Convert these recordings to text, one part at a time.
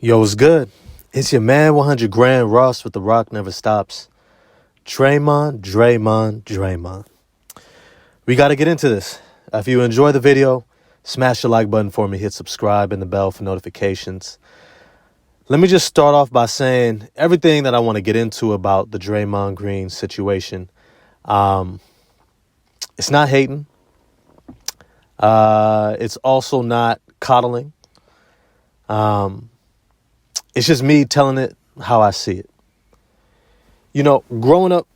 Yo, what's good? It's your man 100 Grand Ross with The Rock Never Stops. Draymond. We got to get into this. If you enjoy the video, smash the like button for me, hit subscribe and the bell for notifications. Let me just start off by saying everything that I want to get into about the Draymond Green situation. It's not hating. It's also not coddling. It's just me telling it how I see it. You know, growing up,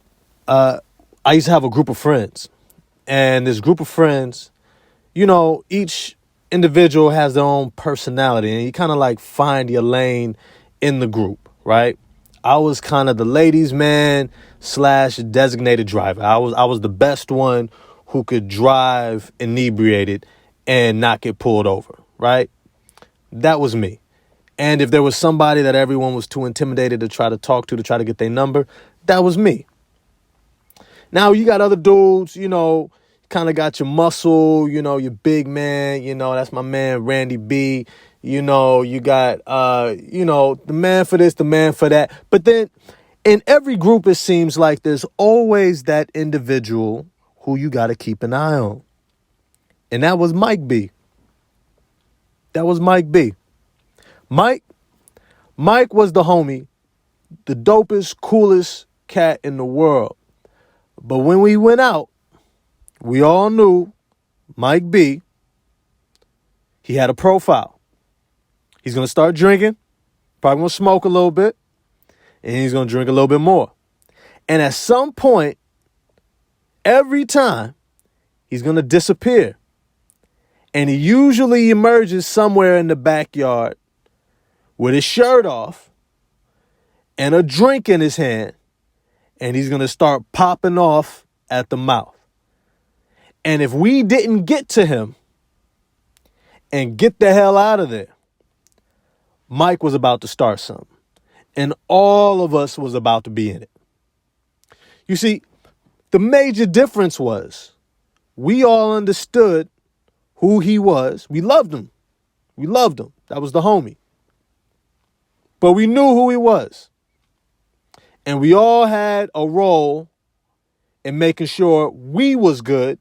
I used to have a group of friends. And this group of friends, you know, each individual has their own personality. And you kind of like find your lane in the group, right? I was kind of the ladies' man / designated driver. I was the best one who could drive inebriated and not get pulled over, right? That was me. And if there was somebody that everyone was too intimidated to try to talk to try to get their number, that was me. Now you got other dudes, you know, kind of got your muscle, you know, your big man, you know, that's my man, Randy B. You know, you got, the man for this, the man for that. But then in every group, it seems like there's always that individual who you got to keep an eye on. And that was Mike B. Mike was the homie, the dopest, coolest cat in the world. But when we went out, we all knew Mike B, he had a profile. He's going to start drinking, probably going to smoke a little bit, and he's going to drink a little bit more. And at some point, every time, he's going to disappear. And he usually emerges somewhere in the backyard with his shirt off and a drink in his hand, and he's going to start popping off at the mouth. And if we didn't get to him and get the hell out of there, Mike was about to start something, and all of us was about to be in it. You see, the major difference was we all understood who he was. We loved him. That was the homie. But we knew who he was. And we all had a role in making sure we was good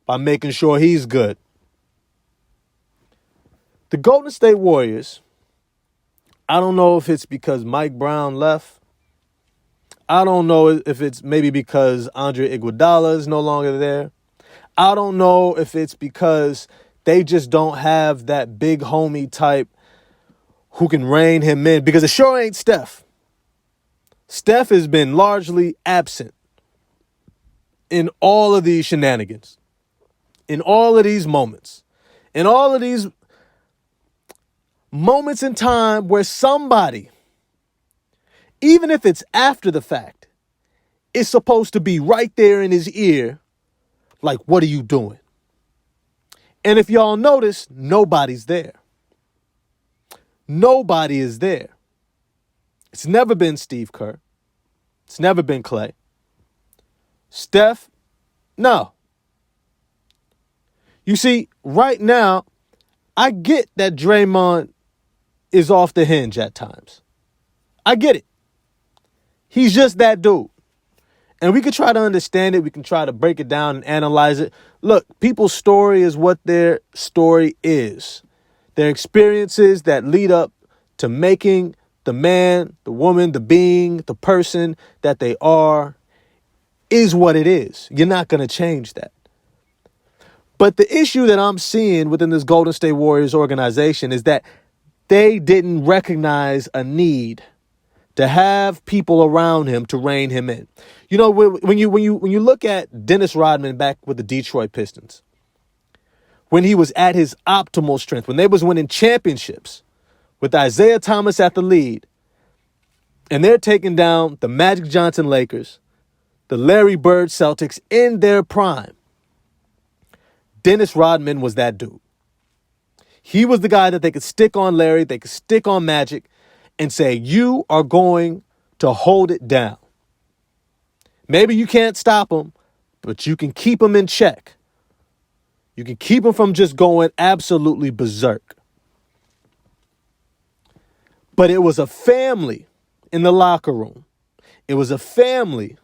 by making sure he's good. The Golden State Warriors, I don't know if it's because Mike Brown left. I don't know if it's maybe because Andre Iguodala is no longer there. I don't know if it's because they just don't have that big homie type who can rein him in, because it sure ain't Steph. Steph has been largely absent in all of these shenanigans, in all of these moments, in all of these moments in time where somebody, even if it's after the fact, is supposed to be right there in his ear, like, what are you doing? And if y'all notice, nobody's there. Nobody is there. It's never been Steve Kerr. It's never been Clay. Steph, no. You see, right now, I get that Draymond is off the hinge at times. I get it. He's just that dude. And we could try to understand it. We can try to break it down and analyze it. Look, people's story is what their story is. Their experiences that lead up to making the man, the woman, the being, the person that they are is what it is. You're not going to change that. But the issue that I'm seeing within this Golden State Warriors organization is that they didn't recognize a need to have people around him to rein him in. You know, when you look at Dennis Rodman back with the Detroit Pistons, when he was at his optimal strength, when they was winning championships with Isaiah Thomas at the lead, and they're taking down the Magic Johnson Lakers, the Larry Bird Celtics in their prime, Dennis Rodman was that dude. He was the guy that they could stick on Larry, they could stick on Magic, and say, you are going to hold it down. Maybe you can't stop him, but you can keep him in check. You can keep him from just going absolutely berserk. But it was a family in the locker room. It was a family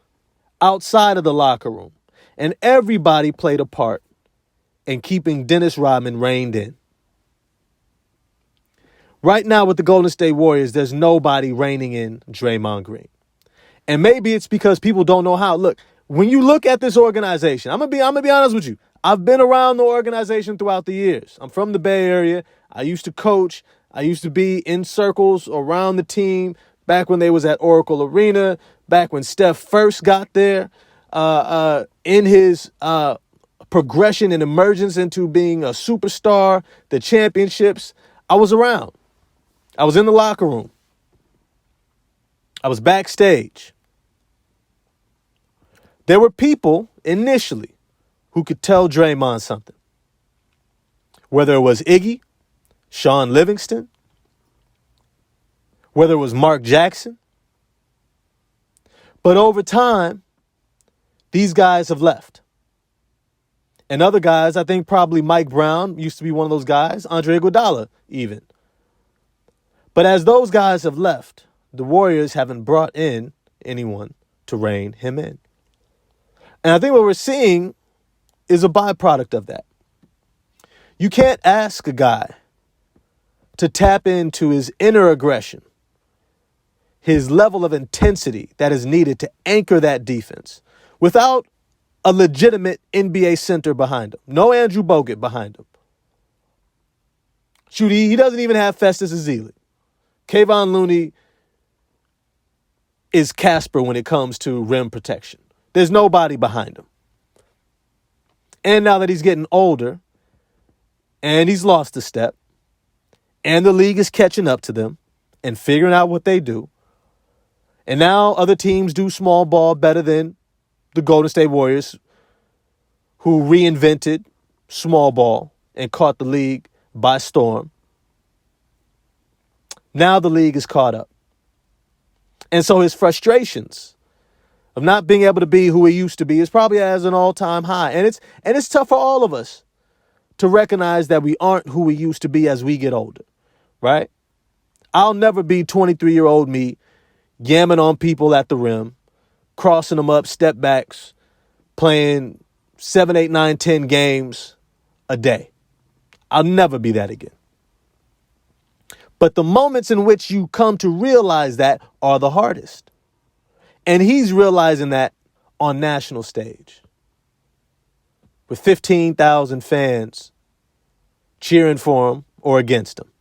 outside of the locker room. And everybody played a part in keeping Dennis Rodman reined in. Right now with the Golden State Warriors, there's nobody reining in Draymond Green. And maybe it's because people don't know how. Look, when you look at this organization, I'm gonna be honest with you. I've been around the organization throughout the years. I'm from the Bay Area. I used to coach. I used to be in circles around the team back when they was at Oracle Arena, back when Steph first got there, in his progression and emergence into being a superstar, the championships. I was around. I was in the locker room. I was backstage. There were people initially who could tell Draymond something. Whether it was Iggy, Sean Livingston, whether it was Mark Jackson. But over time, these guys have left. And other guys, I think probably Mike Brown used to be one of those guys, Andre Iguodala even. But as those guys have left, the Warriors haven't brought in anyone to rein him in. And I think what we're seeing is a byproduct of that. You can't ask a guy to tap into his inner aggression, his level of intensity that is needed to anchor that defense without a legitimate NBA center behind him. No Andrew Bogut behind him. Shoot, he doesn't even have Festus Ezeli. Kayvon Looney is Casper when it comes to rim protection. There's nobody behind him. And now that he's getting older and he's lost a step and the league is catching up to them and figuring out what they do, and now other teams do small ball better than the Golden State Warriors, who reinvented small ball and caught the league by storm. Now the league is caught up. And so his frustrations of not being able to be who he used to be is probably at an all-time high. And it's tough for all of us to recognize that we aren't who we used to be as we get older, right? I'll never be 23-year-old me yamming on people at the rim, crossing them up, step backs, playing 7, 8, 9, 10 games a day. I'll never be that again. But the moments in which you come to realize that are the hardest. And he's realizing that on national stage with 15,000 fans cheering for him or against him.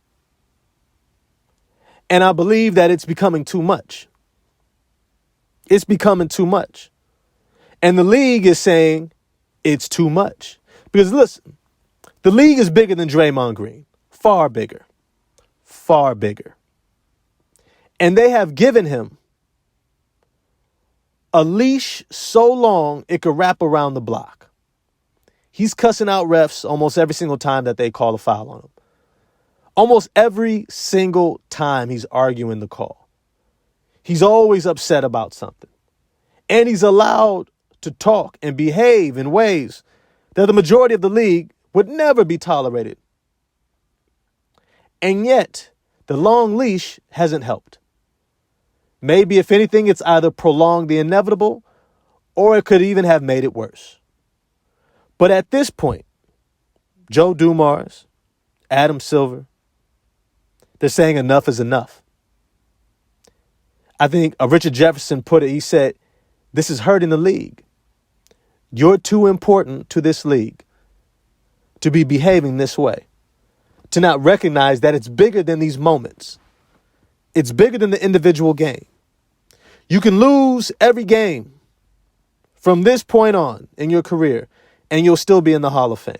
And I believe that it's becoming too much. It's becoming too much. And the league is saying it's too much. Because listen, the league is bigger than Draymond Green. Far bigger. Far bigger. And they have given him a leash so long it could wrap around the block. He's cussing out refs almost every single time that they call a foul on him. Almost every single time he's arguing the call. He's always upset about something. And he's allowed to talk and behave in ways that the majority of the league would never be tolerated. And yet, the long leash hasn't helped. Maybe, if anything, it's either prolonged the inevitable or it could even have made it worse. But at this point, Joe Dumars, Adam Silver, they're saying enough is enough. I think Richard Jefferson put it, he said, this is hurting the league. You're too important to this league to be behaving this way, to not recognize that it's bigger than these moments. It's bigger than the individual game. You can lose every game from this point on in your career, and you'll still be in the Hall of Fame.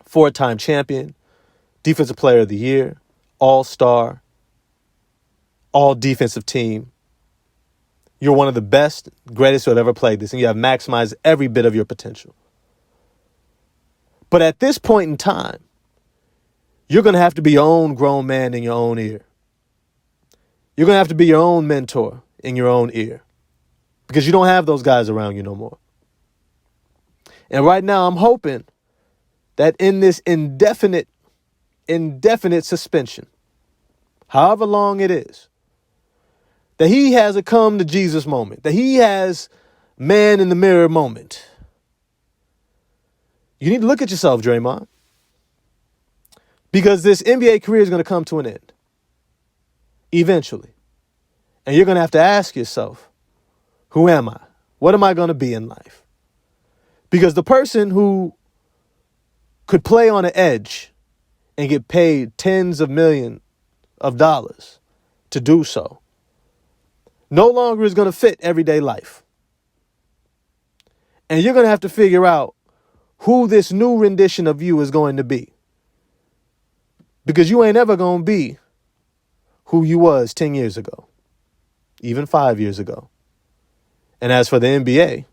4-time champion, Defensive Player of the Year, All-Star, All-Defensive Team. You're one of the best, greatest who have ever played this, and you have maximized every bit of your potential. But at this point in time, you're going to have to be your own grown man in your own ear. You're going to have to be your own mentor in your own ear because you don't have those guys around you no more. And right now, I'm hoping that in this indefinite suspension, however long it is, that he has a come to Jesus moment, that he has man in the mirror moment, you need to look at yourself, Draymond, because this NBA career is going to come to an end eventually. And you're going to have to ask yourself, who am I? What am I going to be in life? Because the person who could play on the edge and get paid tens of millions of dollars to do so no longer is going to fit everyday life. And you're going to have to figure out who this new rendition of you is going to be. Because you ain't ever going to be who you was 10 years ago, even 5 years ago. And as for the NBA,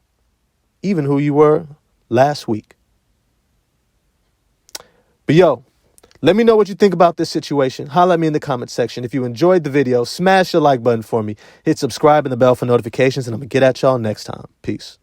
even who you were last week. But yo, let me know what you think about this situation. Holla at me in the comment section. If you enjoyed the video, smash the like button for me. Hit subscribe and the bell for notifications, and I'm going to get at y'all next time. Peace.